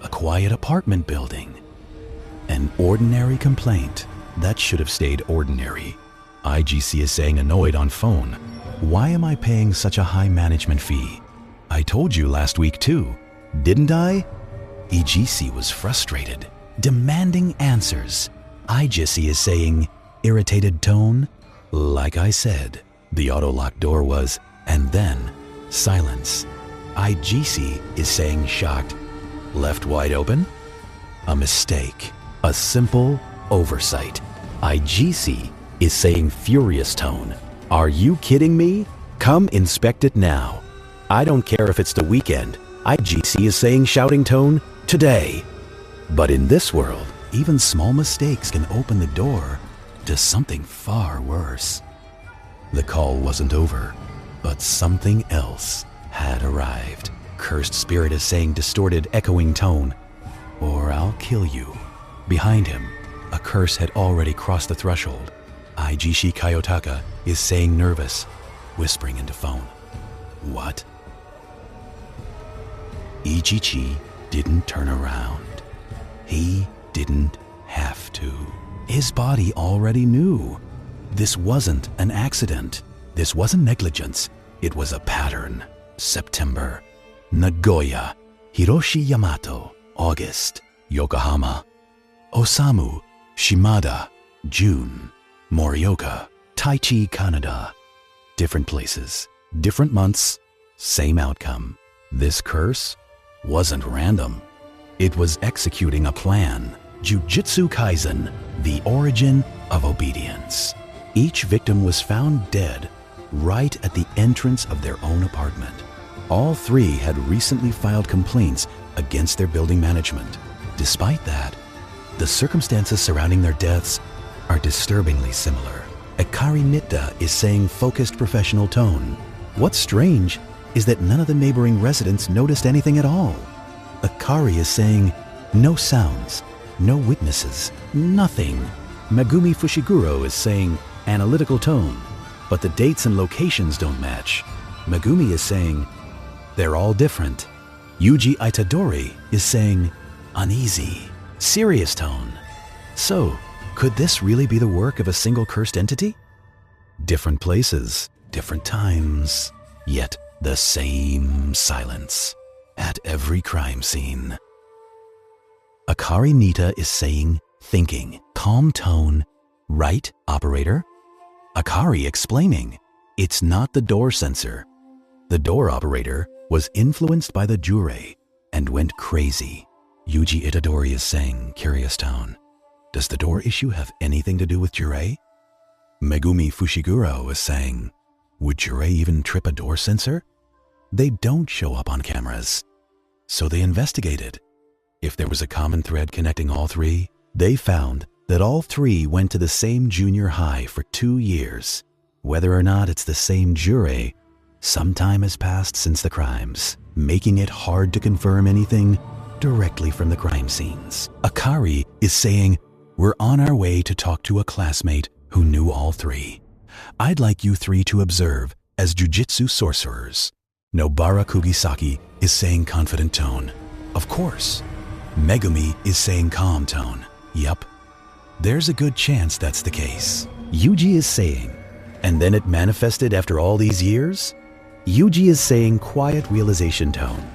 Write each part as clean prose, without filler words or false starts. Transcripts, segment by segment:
A quiet apartment building. An ordinary complaint. That should have stayed ordinary. IGC is saying annoyed on phone. Why am I paying such a high management fee? I told you last week too, didn't I? EGC was frustrated, demanding answers. IGC is saying, irritated tone. Like I said, the auto-lock door was, and then, silence. IGC is saying shocked, left wide open? A mistake, a simple oversight. IGC is saying furious tone. Are you kidding me? Come inspect it now. I don't care if it's the weekend. IGC is saying shouting tone today. But in this world, even small mistakes can open the door to something far worse. The call wasn't over, but something else had arrived. Cursed spirit is saying distorted, echoing tone, or I'll kill you. Behind him, a curse had already crossed the threshold. Ijishi Kayotaka is saying nervous, whispering into phone. What? Ijichi didn't turn around. He didn't have to. His body already knew. This wasn't an accident. This wasn't negligence. It was a pattern. September. Nagoya. Hiroshi Yamato. August. Yokohama. Osamu. Shimada. June. Morioka. Taichi, Kaneda. Different places. Different months. Same outcome. This curse wasn't random. It was executing a plan. Jujutsu Kaisen, the origin of obedience. Each victim was found dead right at the entrance of their own apartment. All three had recently filed complaints against their building management. Despite that, the circumstances surrounding their deaths are disturbingly similar. Akari Nitta is saying focused professional tone. What's strange is that none of the neighboring residents noticed anything at all. Akari is saying no sounds, no witnesses, nothing. Megumi Fushiguro is saying analytical tone, but the dates and locations don't match. Megumi is saying they're all different. Yuji Itadori is saying uneasy, serious tone. So, could this really be the work of a single cursed entity? Different places, different times, yet the same silence at every crime scene. Akari Nitta is saying thinking, calm tone, right, operator? Akari explaining, it's not the door sensor. The door operator was influenced by the jure and went crazy. Yuji Itadori is saying, curious tone, does the door issue have anything to do with jure? Megumi Fushiguro is saying, would jure even trip a door sensor? They don't show up on cameras. So they investigated. If there was a common thread connecting all three, they found that all three went to the same junior high for 2 years. Whether or not it's the same jure, some time has passed since the crimes, making it hard to confirm anything directly from the crime scenes. Akari is saying, we're on our way to talk to a classmate who knew all three. I'd like you three to observe as jujitsu sorcerers. Nobara Kugisaki is saying confident tone. Of course. Megumi is saying calm tone. Yup. There's a good chance that's the case. Yuji is saying, and then it manifested after all these years? Yuji is saying quiet realization tone.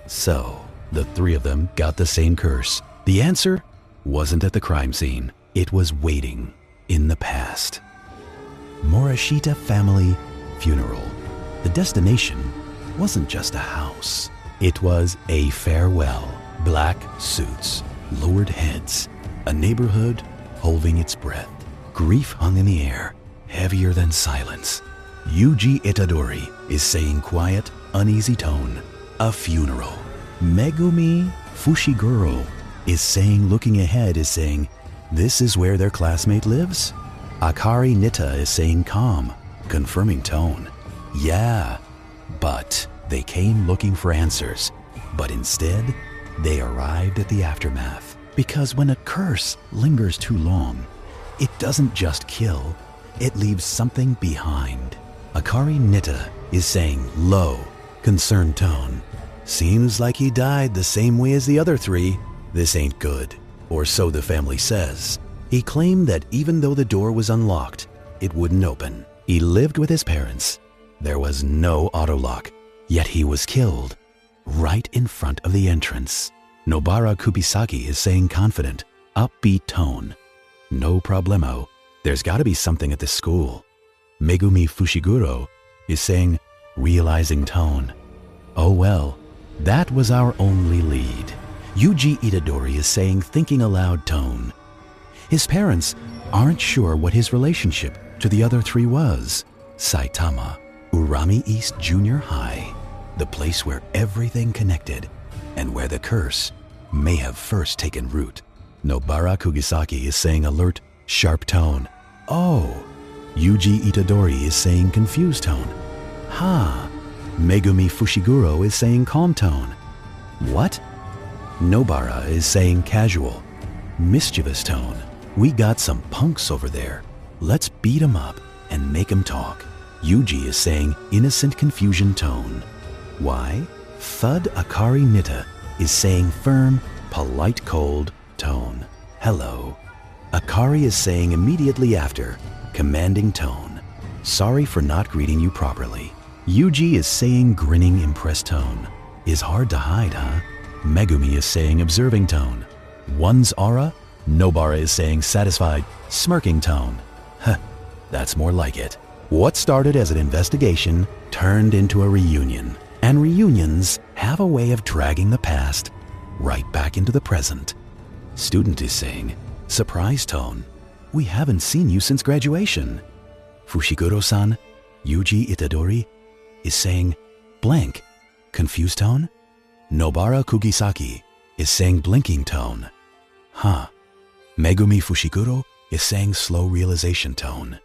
So, the three of them got the same curse. The answer wasn't at the crime scene. It was waiting in the past. Morishita family funeral. The destination wasn't just a house. It was a farewell. Black suits, lowered heads, a neighborhood holding its breath. Grief hung in the air, heavier than silence. Yuji Itadori is saying quiet, uneasy tone, a funeral. Megumi Fushiguro is saying, looking ahead, is saying, this is where their classmate lives? Akari Nitta is saying calm, confirming tone. Yeah, but they came looking for answers, but instead, they arrived at the aftermath. Because when a curse lingers too long, it doesn't just kill, it leaves something behind. Akari Nitta is saying low, concerned tone. Seems like he died the same way as the other three. This ain't good, or so the family says. He claimed that even though the door was unlocked, it wouldn't open. He lived with his parents. There was no auto lock, yet he was killed right in front of the entrance. Nobara Kubisaki is saying confident, upbeat tone. No problemo. There's gotta be something at this school. Megumi Fushiguro is saying realizing tone. Oh well, that was our only lead. Yuji Itadori is saying thinking aloud tone. His parents aren't sure what his relationship to the other three was. Saitama, Urami East Junior High, the place where everything connected and where the curse may have first taken root. Nobara Kugisaki is saying alert, sharp tone. Oh, Yuji Itadori is saying confused tone. Ha, Megumi Fushiguro is saying calm tone. What? Nobara is saying casual, mischievous tone. We got some punks over there. Let's beat 'em up and make 'em talk. Yuji is saying innocent confusion tone. Why? Thud Akari Nita is saying firm, polite cold tone. Hello. Akari is saying immediately after, commanding tone. Sorry for not greeting you properly. Yuji is saying grinning impressed tone. Is hard to hide, huh? Megumi is saying observing tone. One's aura? Nobara is saying satisfied, smirking tone. Huh, that's more like it. What started as an investigation turned into a reunion. And reunions have a way of dragging the past right back into the present. Student is saying, surprise tone. We haven't seen you since graduation. Fushiguro-san, Yuji Itadori, is saying blank, confused tone. Nobara Kugisaki is saying blinking tone. Huh. Megumi Fushiguro is saying slow realization tone.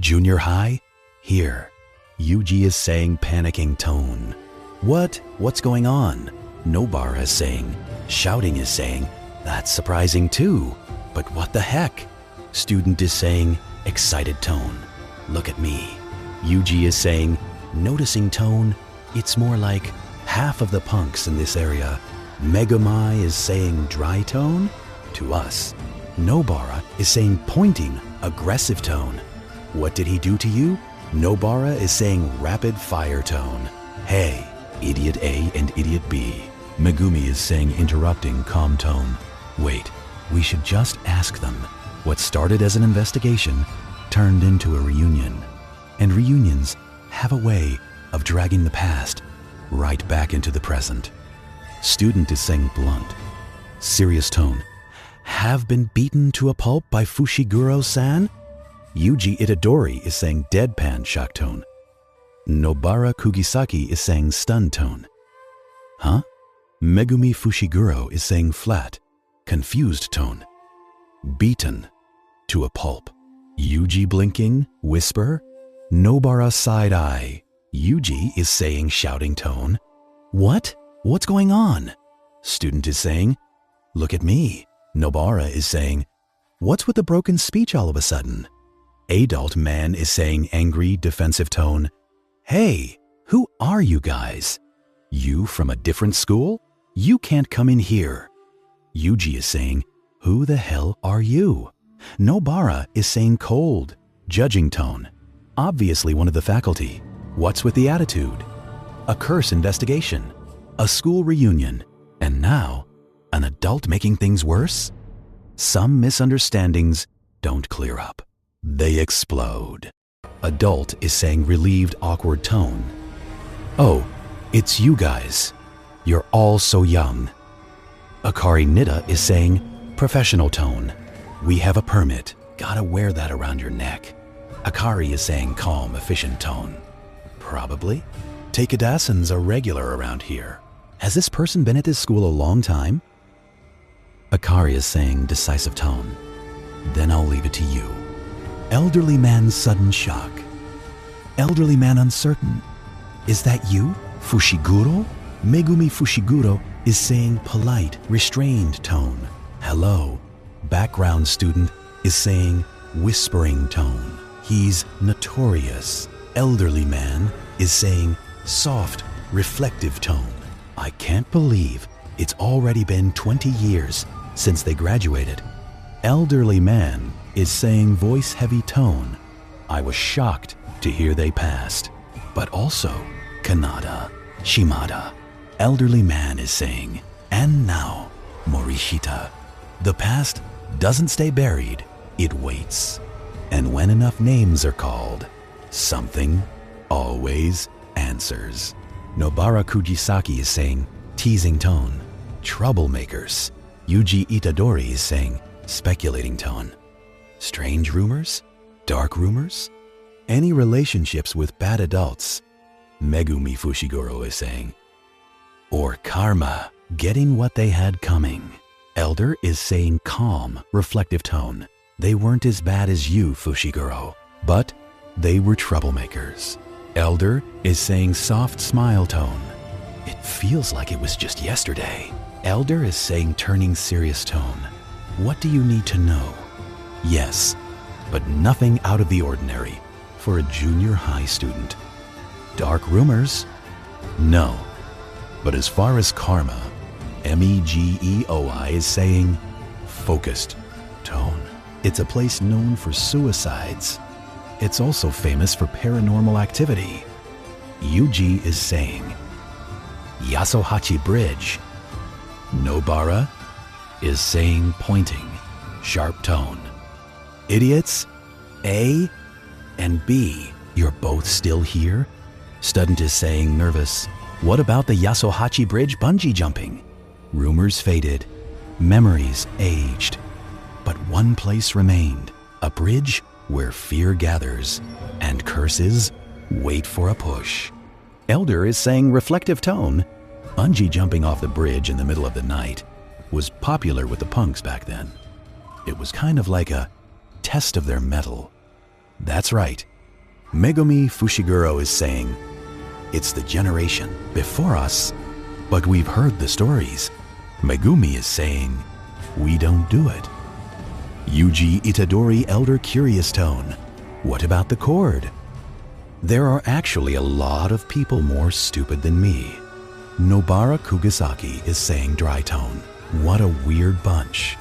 Junior high, here. Yuji is saying panicking tone. What's going on? Nobara is saying, shouting is saying, that's surprising too, but what the heck? Student is saying, excited tone. Look at me. Yuji is saying, noticing tone. It's more like half of the punks in this area. Megumi is saying dry tone to us. Nobara is saying pointing, aggressive tone. What did he do to you? Nobara is saying rapid fire tone. Hey, idiot A and idiot B. Megumi is saying interrupting calm tone. Wait, we should just ask them. What started as an investigation turned into a reunion. And reunions have a way of dragging the past right back into the present. Student is saying blunt, serious tone. Have been beaten to a pulp by Fushiguro-san? Yuji Itadori is saying deadpan shock tone. Nobara Kugisaki is saying stun tone. Huh? Megumi Fushiguro is saying flat, confused tone. Beaten to a pulp. Yuji blinking, whisper. Nobara side eye. Yuji is saying shouting tone. What? What's going on? Student is saying, look at me. Nobara is saying, what's with the broken speech all of a sudden? Adult man is saying angry, defensive tone. Hey, who are you guys? You from a different school? You can't come in here. Yuji is saying, who the hell are you? Nobara is saying cold, judging tone. Obviously one of the faculty. What's with the attitude? A curse investigation, a school reunion, and now an adult making things worse? Some misunderstandings don't clear up. They explode. Adult is saying relieved, awkward tone. Oh, it's you guys. You're all so young. Akari Nita is saying professional tone. We have a permit. Gotta wear that around your neck. Akari is saying calm, efficient tone. Probably. Takeda-san's a regular around here. Has this person been at this school a long time? Akari is saying decisive tone. Then I'll leave it to you. Elderly man sudden shock. Elderly man uncertain. Is that you? Fushiguro? Megumi Fushiguro is saying polite, restrained tone. Hello. Background student is saying whispering tone. He's notorious. Elderly man is saying soft, reflective tone. I can't believe it's already been 20 years since they graduated. Elderly man is saying voice-heavy tone. I was shocked to hear they passed. But also, Kanada, Shimada. Elderly man is saying, and now, Morishita. The past doesn't stay buried, it waits. And when enough names are called, something always answers. Nobara Kujisaki is saying, teasing tone. Troublemakers. Yuji Itadori is saying, speculating tone. Strange rumors? Dark rumors? Any relationships with bad adults? Megumi Fushiguro is saying. Or karma, getting what they had coming. Elder is saying calm, reflective tone. They weren't as bad as you, Fushiguro, but they were troublemakers. Elder is saying soft smile tone. It feels like it was just yesterday. Elder is saying turning serious tone. What do you need to know? Yes, but nothing out of the ordinary for a junior high student. Dark rumors? No. But as far as karma, Megeoi is saying focused tone. It's a place known for suicides. It's also famous for paranormal activity. Yuji is saying Yasohachi Bridge. Nobara is saying pointing, sharp tone. Idiots, A and B, you're both still here? Student is saying nervous, what about the Yasohachi Bridge bungee jumping? Rumors faded, memories aged, but one place remained, a bridge where fear gathers and curses wait for a push. Elder is saying reflective tone. Bungee jumping off the bridge in the middle of the night was popular with the punks back then. It was kind of like a test of their mettle. That's right. Megumi Fushiguro is saying, it's the generation before us, but we've heard the stories. Megumi is saying, we don't do it. Yuji Itadori Elder curious tone. What about the cord? There are actually a lot of people more stupid than me. Nobara Kugisaki is saying dry tone. What a weird bunch.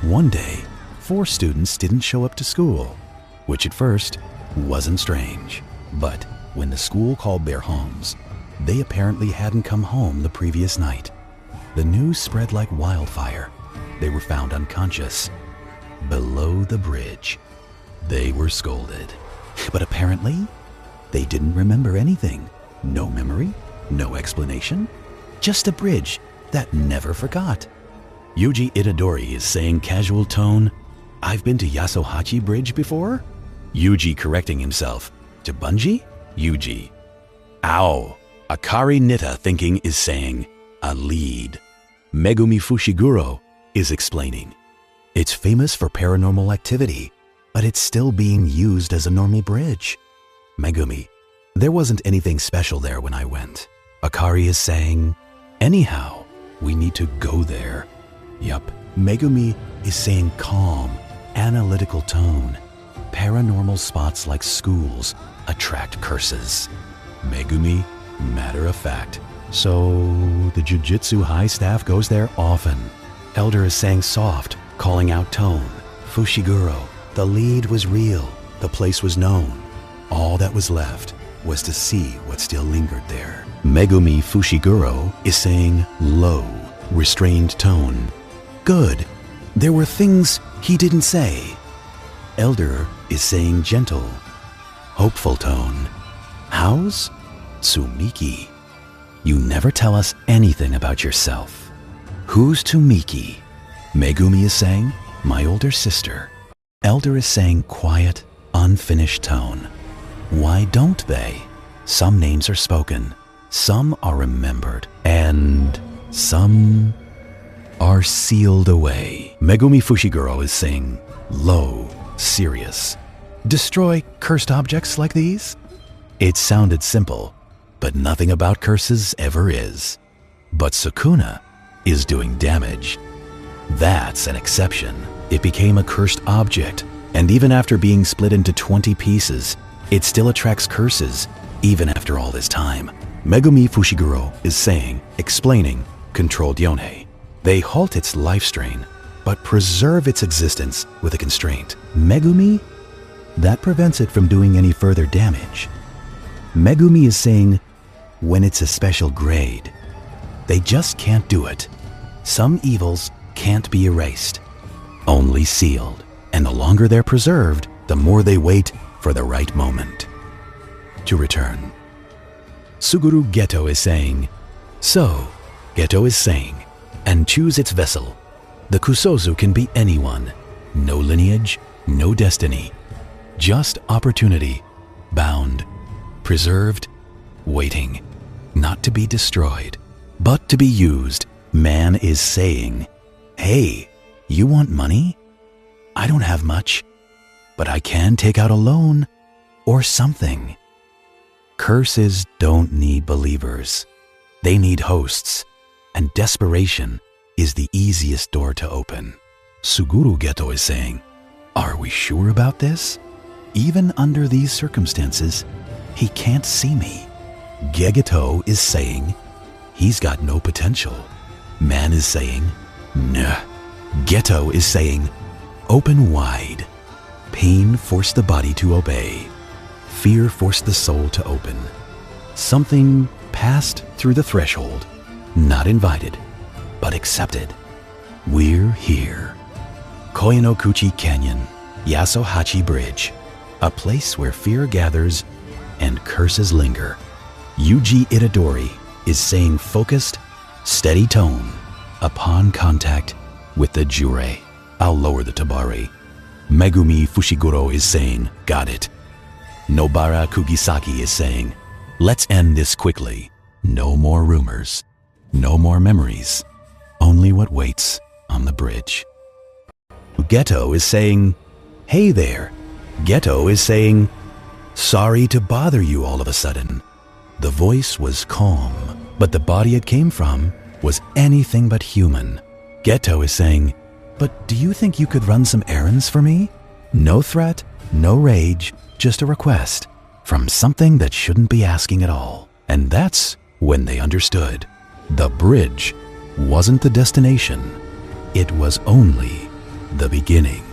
One day, 4 students didn't show up to school, which at first wasn't strange. But when the school called their homes, they apparently hadn't come home the previous night. The news spread like wildfire. They were found unconscious below the bridge. They were scolded. But apparently, they didn't remember anything. No memory, no explanation, just a bridge that never forgot. Yuji Itadori is saying casual tone, I've been to Yasohachi Bridge before? Yuji correcting himself. To bungee? Yuji. Ow. Akari Nita thinking is saying, a lead. Megumi Fushiguro is explaining. It's famous for paranormal activity, but it's still being used as a normal bridge. Megumi. There wasn't anything special there when I went. Akari is saying, anyhow, we need to go there. Yup. Megumi is saying calm, analytical tone. Paranormal spots like schools attract curses. Megumi, matter of fact. So the Jujutsu high staff goes there often. Elder is saying soft, calling out tone. Fushiguro, the lead was real. The place was known. All that was left was to see what still lingered there. Megumi Fushiguro is saying low, restrained tone. Good. There were things he didn't say. Elder is saying gentle, hopeful tone. How's Tsumiki? You never tell us anything about yourself. Who's Tsumiki? Megumi is saying, my older sister. Elder is saying quiet, unfinished tone. Why don't they? Some names are spoken, some are remembered, and some are sealed away. Megumi Fushiguro is saying, low, serious. Destroy cursed objects like these? It sounded simple, but nothing about curses ever is. But Sukuna is doing damage. That's an exception. It became a cursed object, and even after being split into 20 pieces, it still attracts curses, even after all this time. Megumi Fushiguro is saying, explaining, controlled Yonhei. They halt its life strain, but preserve its existence with a constraint. Megumi? That prevents it from doing any further damage. Megumi is saying, when it's a special grade, they just can't do it. Some evils can't be erased, only sealed. And the longer they're preserved, the more they wait for the right moment to return. Suguru Geto is saying, so, Geto is saying, and choose its vessel. The Kusozu can be anyone. No lineage, no destiny. Just opportunity, bound, preserved, waiting, not to be destroyed, but to be used. Man is saying, hey, you want money? I don't have much, but I can take out a loan or something. Curses don't need believers. They need hosts, and desperation is the easiest door to open. Suguru Geto is saying, are we sure about this? Even under these circumstances, he can't see me. Gegeto is saying, he's got no potential. Man is saying, nah. Geto is saying, open wide. Pain forced the body to obey. Fear forced the soul to open. Something passed through the threshold, not invited, but accepted. We're here. Koyanokuchi Canyon, Yasohachi Bridge, a place where fear gathers and curses linger. Yuji Itadori is saying focused, steady tone upon contact with the Jurei. I'll lower the Tabari. Megumi Fushiguro is saying, got it. Nobara Kugisaki is saying, let's end this quickly. No more rumors, no more memories, only what waits on the bridge. Geto is saying, hey there. Geto is saying, sorry to bother you all of a sudden. The voice was calm, but the body it came from was anything but human. Geto is saying, but do you think you could run some errands for me? No threat, no rage, just a request from something that shouldn't be asking at all. And that's when they understood. The bridge wasn't the destination. It was only the beginning.